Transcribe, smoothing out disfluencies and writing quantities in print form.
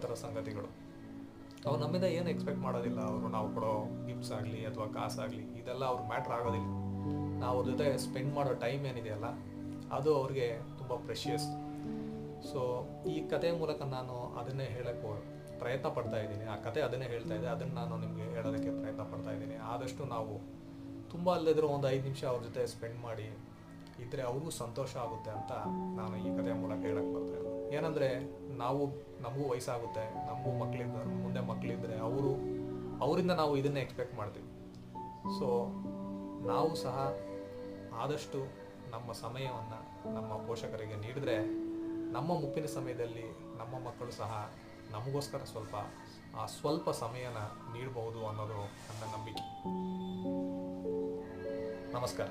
ಥರ ಸಂಗತಿಗಳು. ಅವ್ರು ನಮ್ಮಿಂದ ಏನು ಎಕ್ಸ್ಪೆಕ್ಟ್ ಮಾಡೋದಿಲ್ಲ. ಅವರು ನಾವು ಕೊಡೋ ಗಿಫ್ಟ್ಸ್ ಆಗಲಿ ಅಥವಾ ಕಾಸಾಗಲಿ ಇದೆಲ್ಲ ಅವ್ರಿಗೆ ಮ್ಯಾಟ್ರ್ ಆಗೋದಿಲ್ಲ. ನಾವು ಅವ್ರ ಜೊತೆ ಸ್ಪೆಂಡ್ ಮಾಡೋ ಟೈಮ್ ಏನಿದೆಯಲ್ಲ ಅದು ಅವ್ರಿಗೆ ತುಂಬ ಪ್ರೆಷಿಯಸ್. ಸೊ ಈ ಕಥೆಯ ಮೂಲಕ ನಾನು ಅದನ್ನೇ ಹೇಳೋಕ್ಕೆ ಪ್ರಯತ್ನ ಪಡ್ತಾ ಇದ್ದೀನಿ. ಆ ಕತೆ ಅದನ್ನೇ ಹೇಳ್ತಾ ಇದೆ, ಅದನ್ನು ನಾನು ನಿಮಗೆ ಹೇಳೋದಕ್ಕೆ ಪ್ರಯತ್ನ ಪಡ್ತಾ ಇದ್ದೀನಿ. ಆದಷ್ಟು ನಾವು ತುಂಬ ಅಲ್ಲದಿದ್ರೂ ಒಂದು 5 ನಿಮಿಷ ಅವ್ರ ಜೊತೆ ಸ್ಪೆಂಡ್ ಮಾಡಿ ಇದ್ದರೆ ಅವ್ರಿಗೂ ಸಂತೋಷ ಆಗುತ್ತೆ ಅಂತ ನಾನು ಈ ಕಥೆಯ ಮೂಲಕ ಹೇಳಕ್ಕೆ ಬರ್ತಾ ಇದ್ದೀನಿ. ಏನಂದರೆ ನಮಗೂ ವಯಸ್ಸಾಗುತ್ತೆ, ನಮಗೂ ಮುಂದೆ ಮಕ್ಕಳಿದ್ದರೆ ಅವರಿಂದ ನಾವು ಇದನ್ನೇ ಎಕ್ಸ್ಪೆಕ್ಟ್ ಮಾಡ್ತೀವಿ. ಸೊ ನಾವು ಸಹ ಆದಷ್ಟು ನಮ್ಮ ಸಮಯವನ್ನು ನಮ್ಮ ಪೋಷಕರಿಗೆ ನೀಡಿದ್ರೆ ನಮ್ಮ ಮುಪ್ಪಿನ ಸಮಯದಲ್ಲಿ ನಮ್ಮ ಮಕ್ಕಳು ಸಹ ನಮಗೋಸ್ಕರ ಸ್ವಲ್ಪ ಸಮಯನ ನೀಡಬಹುದು ಅನ್ನೋದು ನನ್ನ ನಂಬಿಕೆ. ನಮಸ್ಕಾರ.